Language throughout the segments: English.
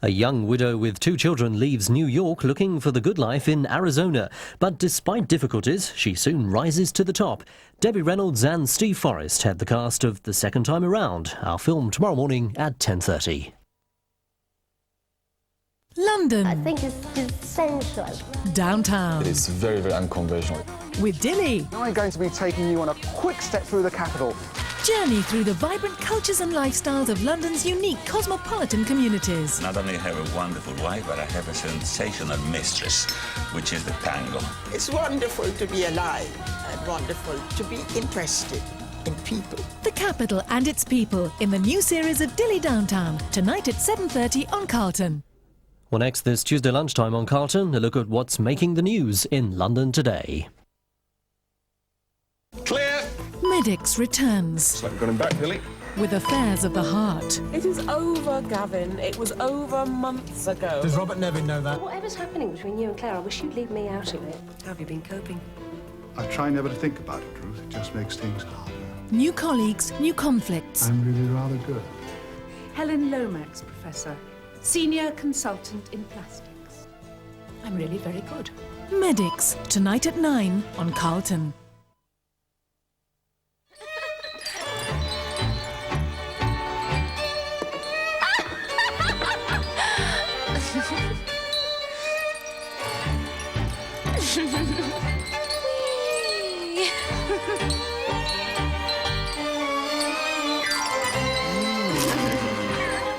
A young widow with 2 children leaves New York looking for the good life in Arizona. But despite difficulties, she soon rises to the top. Debbie Reynolds and Steve Forrest head the cast of The Second Time Around, our film tomorrow morning at 10:30. London. I think it's sensual. Downtown. It is very, very unconventional. With Dilly. I'm going to be taking you on a quick step through the capital. Journey through the vibrant cultures and lifestyles of London's unique cosmopolitan communities. Not only have a wonderful wife, but I have a sensational mistress, which is the tango. It's wonderful to be alive and wonderful to be interested in people. The capital and its people in the new series of Dilly Downtown, tonight at 7:30 on Carlton. Well, next this Tuesday lunchtime on Carlton, a look at what's making the news in London today. Clear! Medics returns It's like we've got him back, Dilly. with affairs of the heart. It is over, Gavin. It was over months ago. Does Robert Nevin know that? Whatever's happening between you and Claire, I wish you'd leave me out of it. How have you been coping? I try never to think about it, Ruth. It just makes things harder. New colleagues, new conflicts. I'm really rather good. Helen Lomax, Professor. Senior Consultant in Plastics. I'm really very good. Medics, tonight at 9 on Carlton.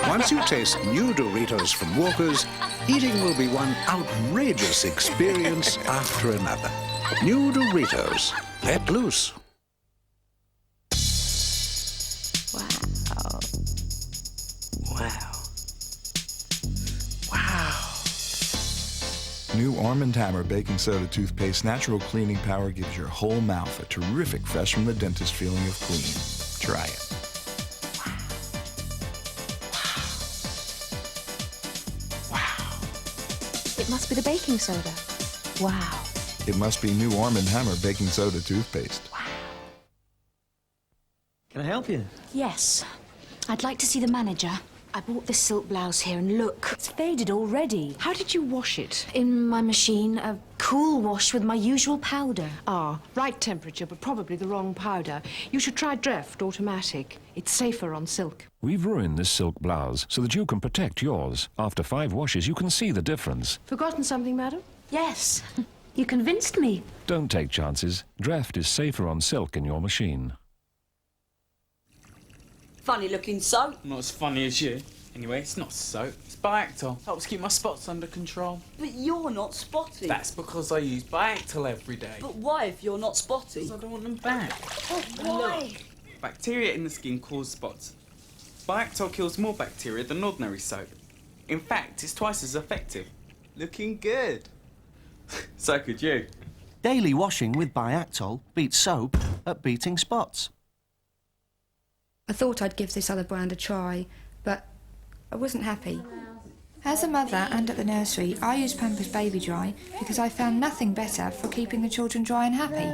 Once you taste new Doritos from Walker's, eating will be one outrageous experience after another. New Doritos. Let loose. Wow. Wow. Wow. New Arm & Hammer Baking Soda Toothpaste Natural Cleaning Power gives your whole mouth a terrific fresh from the dentist feeling of clean. Try it. It must be the baking soda. Wow. It must be new Arm & Hammer Baking Soda Toothpaste. Can I help you? Yes. I'd like to see the manager. I bought this silk blouse here and look. It's faded already. How did you wash it? In my machine, a cool wash with my usual powder. Ah, right temperature, but probably the wrong powder. You should try Dreft Automatic. It's safer on silk. We've ruined this silk blouse so that you can protect yours. After 5 washes, you can see the difference. Forgotten something, madam? Yes. You convinced me. Don't take chances. Dreft is safer on silk in your machine. Funny looking soap. Not as funny as you. Anyway, it's not soap. It's Biactol. Helps keep my spots under control. But you're not spotty. That's because I use Biactol every day. But why if you're not spotty? Because I don't want them back. Oh, why? Look, bacteria in the skin cause spots. Biactol kills more bacteria than ordinary soap. In fact, it's twice as effective. Looking good. So could you. Daily washing with Biactol beats soap at beating spots. I thought I'd give this other brand a try, but I wasn't happy. As a mother and at the nursery, I use Pampers Baby Dry because I found nothing better for keeping the children dry and happy.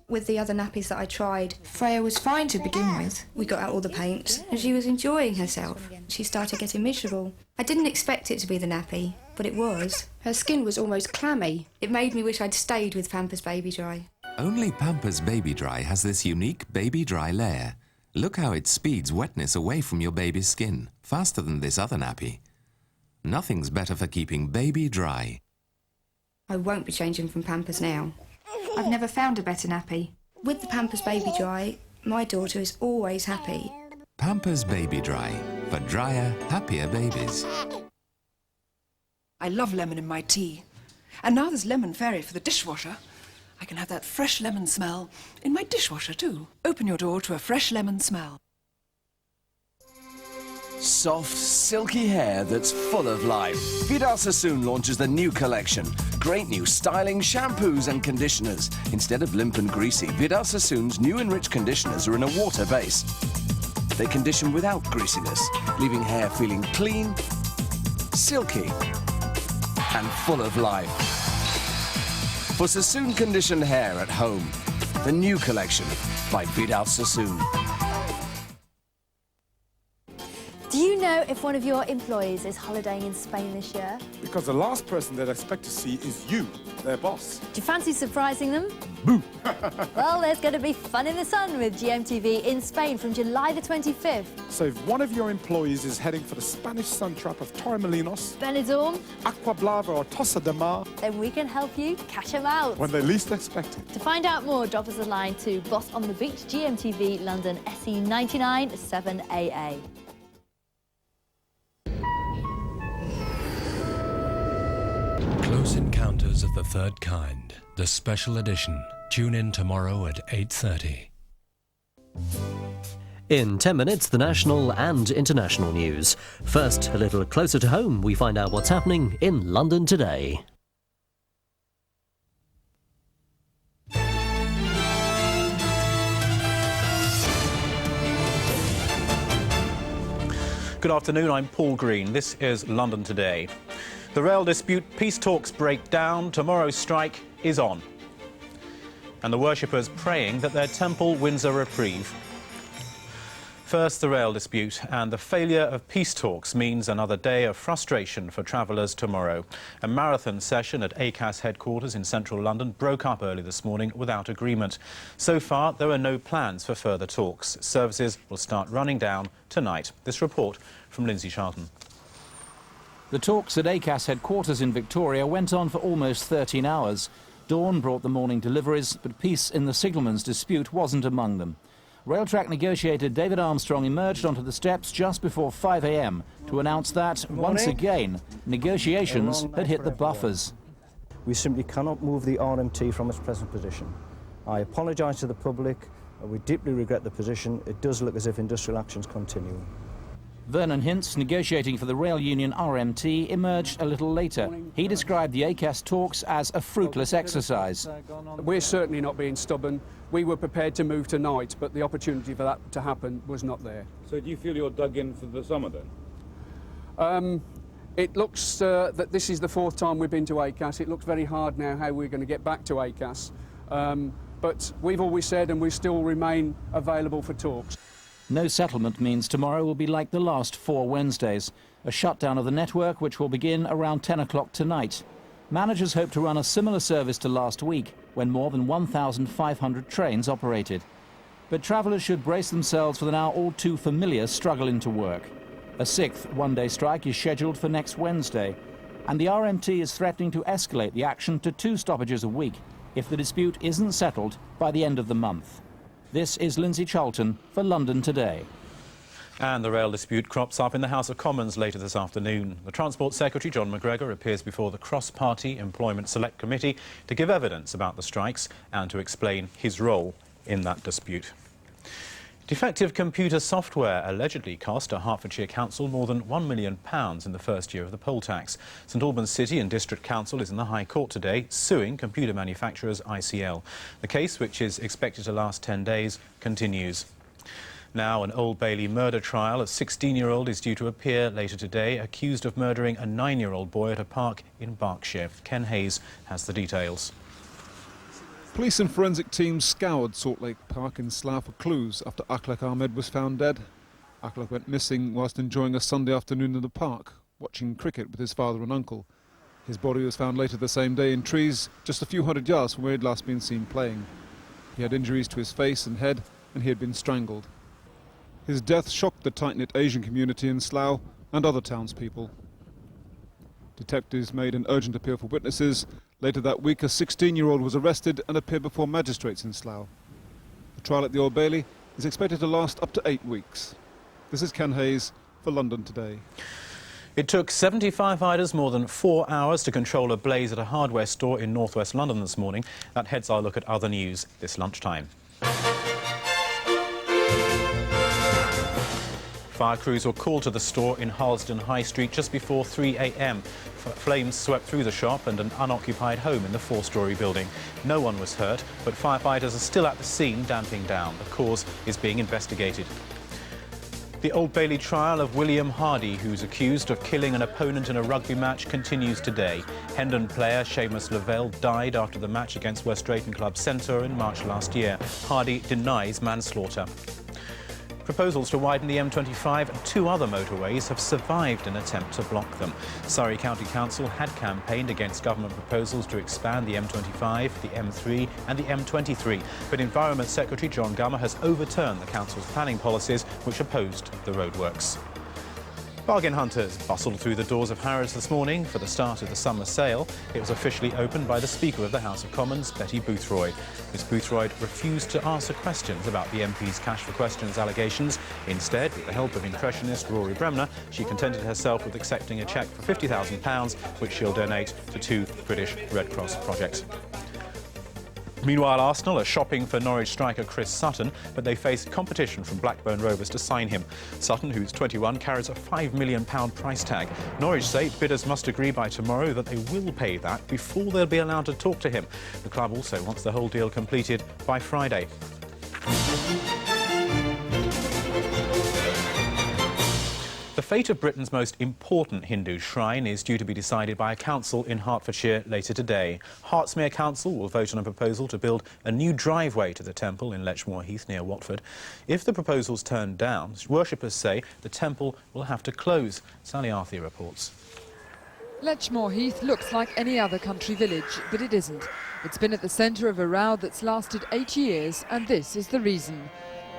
With the other nappies that I tried, Freya was fine to begin with. we got out all the paint and she was enjoying herself. She started getting miserable. I didn't expect it to be the nappy, but it was. Her skin was almost clammy. It made me wish I'd stayed with Pampers Baby Dry. Only Pampers Baby Dry has this unique Baby Dry layer. Look how it speeds wetness away from your baby's skin, faster than this other nappy. Nothing's better for keeping baby dry. I won't be changing from Pampers now. I've never found a better nappy. With the Pampers Baby Dry, my daughter is always happy. Pampers Baby Dry, for drier, happier babies. I love lemon in my tea. And now there's lemon fairy for the dishwasher. I can have that fresh lemon smell in my dishwasher too. Open your door to a fresh lemon smell. Soft, silky hair that's full of life. Vidal Sassoon launches the new collection. Great new styling shampoos and conditioners. Instead of limp and greasy, Vidal Sassoon's new enriched conditioners are in a water base. They condition without greasiness, leaving hair feeling clean, silky, and full of life. For Sassoon conditioned hair at home, the new collection by Vidal Sassoon. Do you know know if one of your employees is holidaying in Spain this year? Because the last person they'd expect to see is you, their boss. Do you fancy surprising them? Boo! Well, there's going to be fun in the sun with GMTV in Spain from July the 25th. So if one of your employees is heading for the Spanish sun trap of Torremolinos, Benidorm, Aqua Blava or Tossa de Mar, then we can help you catch them out. when they least expect it. To find out more, drop us a line to Boss on the Beach, GMTV, London, SE99 7AA. Close Encounters of the Third Kind, the special edition. Tune in tomorrow at 8:30. In 10 minutes, the national and international news. First, a little closer to home, we find out what's happening in London today. Good afternoon, I'm Paul Green. This is London Today. The rail dispute, peace talks break down, tomorrow's strike is on. And the worshippers praying that their temple wins a reprieve. First, the rail dispute, and the failure of peace talks means another day of frustration for travellers tomorrow. A marathon session at ACAS headquarters in central London broke up early this morning without agreement. So far, there are no plans for further talks. Services will start running down tonight. This report from Lindsay Charlton. The talks at ACAS headquarters in Victoria went on for almost 13 hours. Dawn brought the morning deliveries, but peace in the signalman's dispute wasn't among them. Railtrack negotiator David Armstrong emerged onto the steps just before 5 a.m. to announce that, once again, negotiations had hit the buffers. We simply cannot move the RMT from its present position. I apologise to the public. We deeply regret the position. It does look as if industrial actions continue. Vernon Hintz, negotiating for the rail union RMT, emerged a little later. He described the ACAS talks as a fruitless exercise. We're certainly not being stubborn. We were prepared to move tonight, but the opportunity for that to happen was not there. So do you feel you're dug in for the summer then? It looks that this is the fourth time we've been to ACAS. It looks very hard now how we're going to get back to ACAS. But we've always said, and we still remain available for talks. No settlement means tomorrow will be like the last 4 Wednesdays. A shutdown of the network which will begin around 10 o'clock tonight. Managers hope to run a similar service to last week, when more than 1,500 trains operated. But travellers should brace themselves for the now all too familiar struggle into work. A 6th one-day strike is scheduled for next Wednesday, and the RMT is threatening to escalate the action to 2 stoppages a week if the dispute isn't settled by the end of the month. This is Lindsay Charlton for London Today. And the rail dispute crops up in the House of Commons later this afternoon. The Transport Secretary, John McGregor, appears before the Cross-Party Employment Select Committee to give evidence about the strikes and to explain his role in that dispute. Defective computer software allegedly cost a Hertfordshire council more than £1 million in the first year of the poll tax. St Albans City and District Council is in the High Court today, suing computer manufacturers ICL. The case, which is expected to last 10 days, continues. Now, an Old Bailey murder trial. A 16-year-old is due to appear later today, accused of murdering a 9-year-old boy at a park in Berkshire. Ken Hayes has the details. Police and forensic teams scoured Salt Lake Park in Slough for clues after Akhlaq Ahmed was found dead. Akhlaq went missing whilst enjoying a Sunday afternoon in the park, watching cricket with his father and uncle. His body was found later the same day in trees, just a few hundred yards from where he'd last been seen playing. He had injuries to his face and head, and he had been strangled. His death shocked the tight-knit Asian community in Slough and other townspeople. Detectives made an urgent appeal for witnesses. Later that week, a 16-year-old was arrested and appeared before magistrates in Slough. The trial at the Old Bailey is expected to last up to 8 weeks. This is Ken Hayes for London Today. It took 70 firefighters more than 4 hours to control a blaze at a hardware store in northwest London this morning. That heads our look at other news this lunchtime. Fire crews were called to the store in Harlesden High Street just before 3 a.m. Flames swept through the shop and an unoccupied home in the 4-storey building. No one was hurt, but firefighters are still at the scene damping down. The cause is being investigated. The Old Bailey trial of William Hardy, who's accused of killing an opponent in a rugby match, continues today. Hendon player Seamus Lavelle died after the match against West Drayton Club Centre in March last year. Hardy denies manslaughter. Proposals to widen the M25 and 2 other motorways have survived an attempt to block them. Surrey County Council had campaigned against government proposals to expand the M25, the M3 and the M23, but Environment Secretary John Gummer has overturned the council's planning policies which opposed the roadworks. Bargain hunters bustled through the doors of Harrods this morning for the start of the summer sale. It was officially opened by the Speaker of the House of Commons, Betty Boothroyd. Ms Boothroyd refused to answer questions about the MP's cash for questions allegations. Instead, with the help of impressionist Rory Bremner, she contented herself with accepting a cheque for £50,000, which she'll donate to 2 British Red Cross projects. Meanwhile, Arsenal are shopping for Norwich striker Chris Sutton, but they face competition from Blackburn Rovers to sign him. Sutton, who's 21, carries a £5 million price tag. Norwich say bidders must agree by tomorrow that they will pay that before they'll be allowed to talk to him. The club also wants the whole deal completed by Friday. The fate of Britain's most important Hindu shrine is due to be decided by a council in Hertfordshire later today. Hertsmere Council will vote on a proposal to build a new driveway to the temple in Lechmore Heath near Watford. If the proposal's turned down, worshippers say the temple will have to close. Sally Arthur reports. Lechmore Heath looks like any other country village, but it isn't. It's been at the centre of a row that's lasted 8 years, and this is the reason.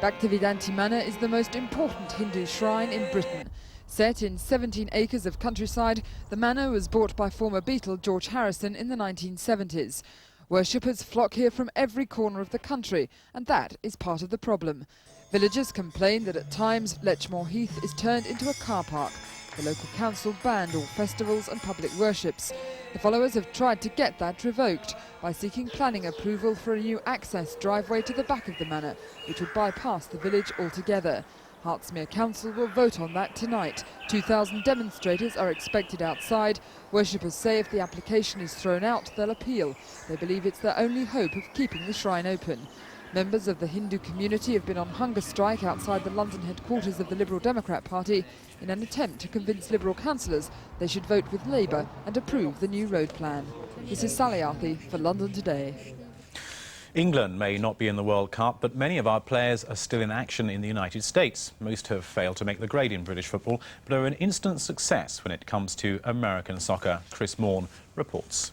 Bhaktivedanta Manor is the most important Hindu shrine in Britain. Set in 17 acres of countryside, the manor was bought by former Beatle George Harrison in the 1970s. Worshippers flock here from every corner of the country, and that is part of the problem. Villagers complain that at times Lechmore Heath is turned into a car park. The local council banned all festivals and public worships. The followers have tried to get that revoked by seeking planning approval for a new access driveway to the back of the manor, which would bypass the village altogether. Hertsmere Council will vote on that tonight. 2,000 demonstrators are expected outside. Worshippers say if the application is thrown out, they'll appeal. They believe it's their only hope of keeping the shrine open. Members of the Hindu community have been on hunger strike outside the London headquarters of the Liberal Democrat Party in an attempt to convince Liberal councillors they should vote with Labour and approve the new road plan. This is Sally Arthur for London Today. England may not be in the World Cup, but many of our players are still in action in the United States. Most have failed to make the grade in British football, but are an instant success when it comes to American soccer. Chris Morn reports.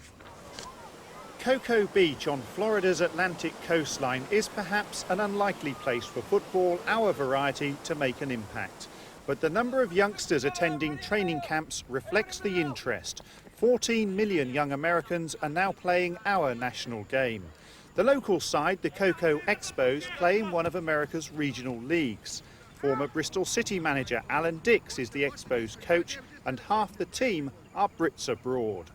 Cocoa Beach on Florida's Atlantic coastline is perhaps an unlikely place for football, our variety, to make an impact. But the number of youngsters attending training camps reflects the interest. 14 million young Americans are now playing our national game. The local side, the Cocoa Expos, play in one of America's regional leagues. Former Bristol City manager Alan Dix is the Expos coach, and half the team are Brits abroad.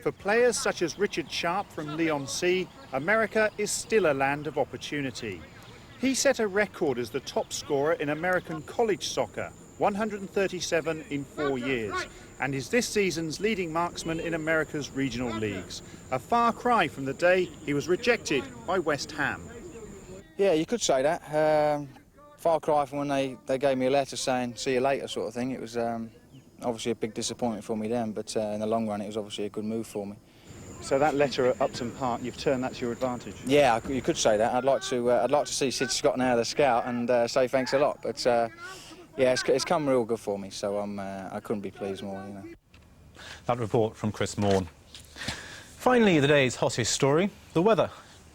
For players such as Richard Sharp from Leon C, America is still a land of opportunity. He set a record as the top scorer in American college soccer, 137 in 4 years, and is this season's leading marksman in America's regional leagues. A far cry from the day he was rejected by West Ham. Yeah, you could say that. Far cry from when they gave me a letter saying see you later sort of thing. It was obviously a big disappointment for me then, but in the long run it was obviously a good move for me. So that letter at Upton Park, you've turned that to your advantage? Yeah, you could say that. I'd like to see Sid Scott now the scout and say thanks a lot, but yeah, it's come real good for me, so I couldn't be pleased more, you know. That report from Chris Morn. Finally, the day's hottest story, the weather.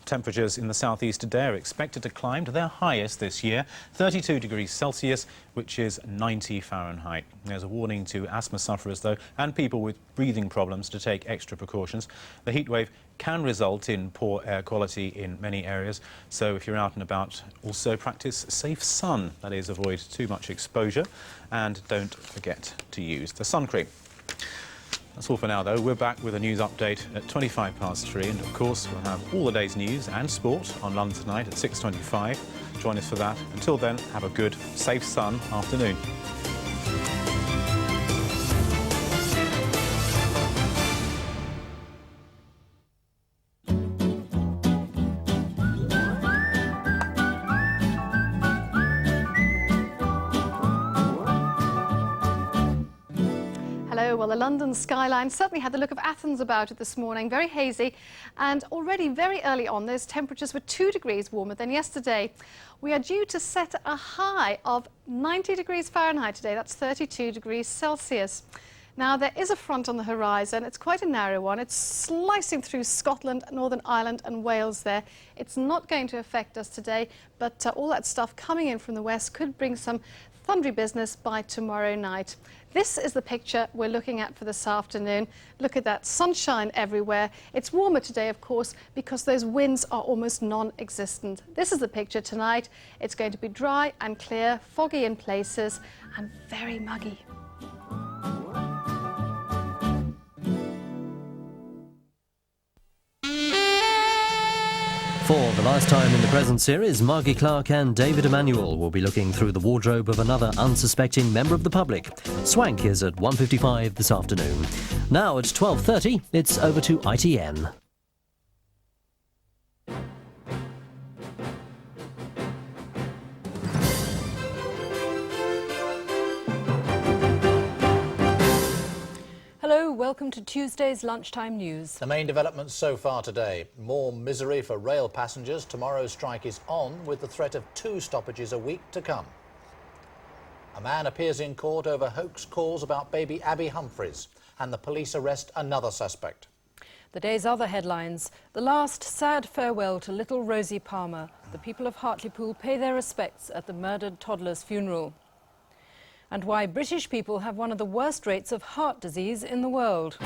Temperatures in the southeast today are expected to climb to their highest this year, 32 degrees Celsius, which is 90 Fahrenheit. There's a warning to asthma sufferers, though, and people with breathing problems to take extra precautions. The heatwave can result in poor air quality in many areas, so if you're out and about, also practice safe sun. That is, avoid too much exposure, and don't forget to use the sun cream. That's all for now, though. We're back with a news update at 3:25, and of course we'll have all the day's news and sport on London Tonight at 6:25. Join us for that. Until then, have a good, safe sun afternoon. Well, the London skyline certainly had the look of Athens about it this morning, very hazy, and already very early on those temperatures were 2 degrees warmer than yesterday. We are due to set a high of 90 degrees Fahrenheit today, that's 32 degrees Celsius. Now, there is a front on the horizon. It's quite a narrow one. It's slicing through Scotland, Northern Ireland and Wales there. It's not going to affect us today, but all that stuff coming in from the west could bring some thundery business by tomorrow night. This is the picture we're looking at for this afternoon. Look at that, sunshine everywhere. It's warmer today, of course, because those winds are almost non-existent. This is the picture tonight. It's going to be dry and clear, foggy in places, and very muggy. For the last time in the present series, Margie Clark and David Emanuel will be looking through the wardrobe of another unsuspecting member of the public. Swank is at 1:55 this afternoon. Now at 12:30, it's over to ITN. Hello, welcome to Tuesday's Lunchtime News. The main developments so far today. More misery for rail passengers. Tomorrow's strike is on with the threat of 2 stoppages a week to come. A man appears in court over hoax calls about baby Abby Humphries, and the police arrest another suspect. The day's other headlines. The last sad farewell to little Rosie Palmer. The people of Hartlepool pay their respects at the murdered toddler's funeral. And why British people have one of the worst rates of heart disease in the world.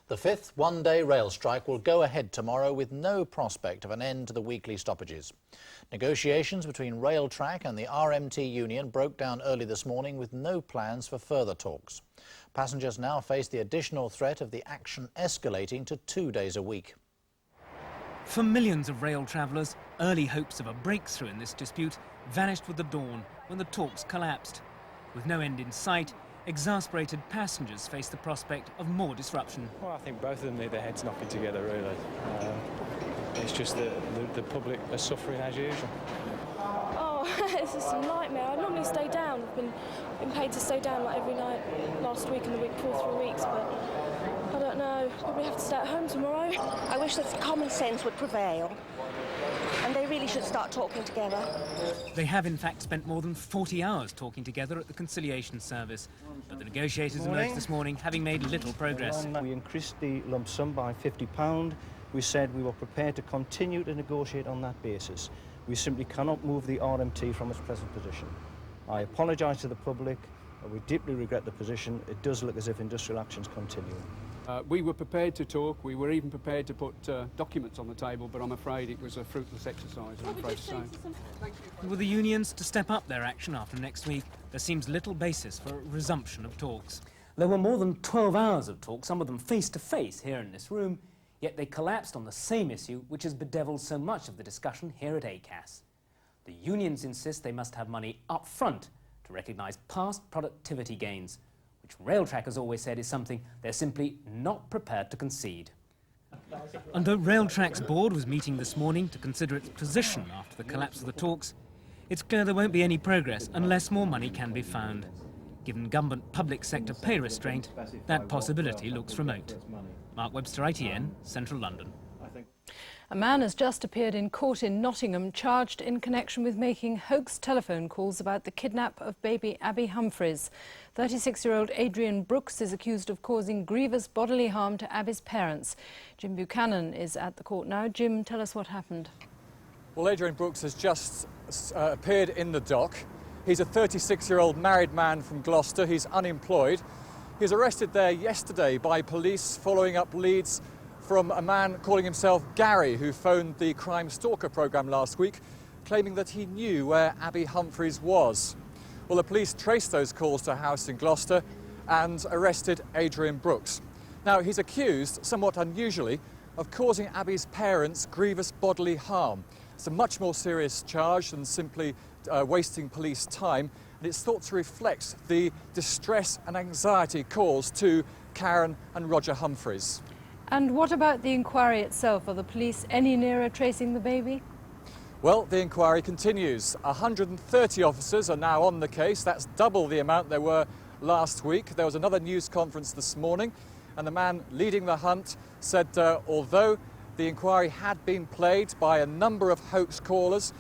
The 5th one-day rail strike will go ahead tomorrow with no prospect of an end to the weekly stoppages. Negotiations between Railtrack and the RMT union broke down early this morning with no plans for further talks. Passengers now face the additional threat of the action escalating to 2 days a week. For millions of rail travellers, early hopes of a breakthrough in this dispute vanished with the dawn when the talks collapsed. With no end in sight, exasperated passengers face the prospect of more disruption. Well, I think both of them need their heads knocking together, really. It's just that the public are suffering as usual. Oh, it's just a nightmare. I normally stay down. I've been paid to stay down like every night last week and the week before, 3 weeks, but I don't know. Probably have to stay at home tomorrow. I wish that common sense would prevail, and they really should start talking together. They have in fact spent more than 40 hours talking together at the conciliation service, but the negotiators emerged this morning having made little progress. We increased the lump sum by £50. We said we were prepared to continue to negotiate on that basis. We simply cannot move the RMT from its present position. I apologise to the public. We deeply regret the position. It does look as if industrial actions continue. We were prepared to talk. We were even prepared to put documents on the table, but I'm afraid it was a fruitless exercise, I'm afraid to say. With the unions to step up their action after next week, there seems little basis for a resumption of talks. There were more than 12 hours of talk, some of them face-to-face here in this room, yet they collapsed on the same issue which has bedeviled so much of the discussion here at ACAS. The unions insist they must have money up front to recognise past productivity gains, which Railtrack has always said is something they're simply not prepared to concede. And though Railtrack's board was meeting this morning to consider its position after the collapse of the talks, it's clear there won't be any progress unless more money can be found. Given government public sector pay restraint, that possibility looks remote. Mark Webster, ITN, Central London. A man has just appeared in court in Nottingham charged in connection with making hoax telephone calls about the kidnap of baby Abby Humphries. 36-year-old Adrian Brooks is accused of causing grievous bodily harm to Abby's parents. Jim Buchanan is at the court now. Jim, tell us what happened. Well, Adrian Brooks has just appeared in the dock. He's a 36-year-old married man from Gloucester. He's unemployed. He was arrested there yesterday by police following up leads from a man calling himself Gary, who phoned the Crime Stalker programme last week, claiming that he knew where Abby Humphries was. Well, the police traced those calls to a house in Gloucester and arrested Adrian Brooks. Now, he's accused, somewhat unusually, of causing Abby's parents grievous bodily harm. It's a much more serious charge than simply wasting police time, and it's thought to reflect the distress and anxiety caused to Karen and Roger Humphries. And what about the inquiry itself? Are the police any nearer tracing the baby? Well, the inquiry continues. 130 officers are now on the case. That's double the amount there were last week. There was another news conference this morning, and the man leading the hunt said although the inquiry had been plagued by a number of hoax callers,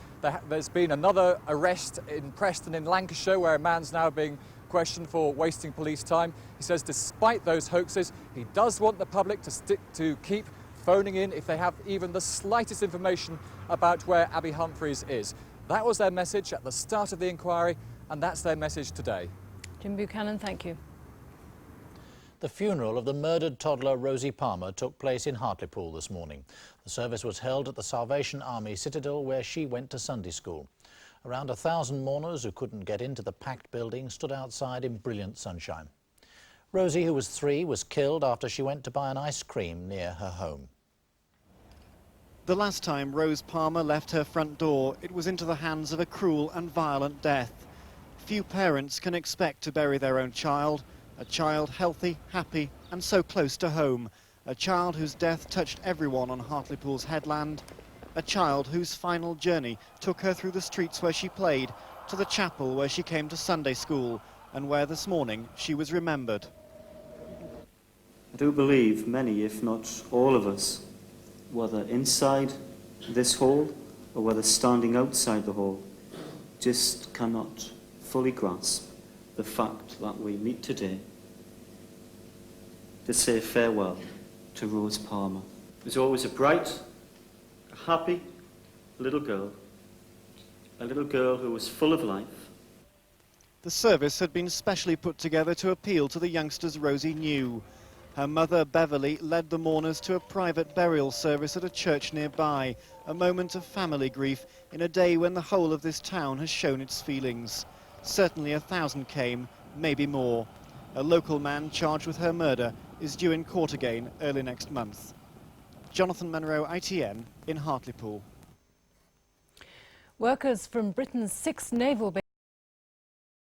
there's been another arrest in Preston in Lancashire where a man's now being questioned for wasting police time. He says despite those hoaxes, he does want the public to keep phoning in if they have even the slightest information about where Abby Humphries is. That was their message at the start of the inquiry, and that's their message today. Jim Buchanan, thank you. The funeral of the murdered toddler Rosie Palmer took place in Hartlepool this morning. The service was held at the Salvation Army Citadel where she went to Sunday school. Around 1,000 mourners who couldn't get into the packed building stood outside in brilliant sunshine. Rosie, who was 3, was killed after she went to buy an ice cream near her home. The last time Rose Palmer left her front door, it was into the hands of a cruel and violent death. Few parents can expect to bury their own child, a child healthy, happy and so close to home, a child whose death touched everyone on Hartlepool's headland, a child whose final journey took her through the streets where she played, to the chapel where she came to Sunday school, and where this morning she was remembered. I do believe many, if not all of us, whether inside this hall or whether standing outside the hall, just cannot fully grasp the fact that we meet today to say farewell to Rose Palmer. She was always a bright, a happy little girl who was full of life. The service had been specially put together to appeal to the youngsters Rosie knew. Her mother, Beverly, led the mourners to a private burial service at a church nearby, a moment of family grief in a day when the whole of this town has shown its feelings. Certainly 1,000 came, maybe more. A local man charged with her murder is due in court again early next month. Jonathan Munro, ITN, in Hartlepool. Workers from Britain's 6th naval base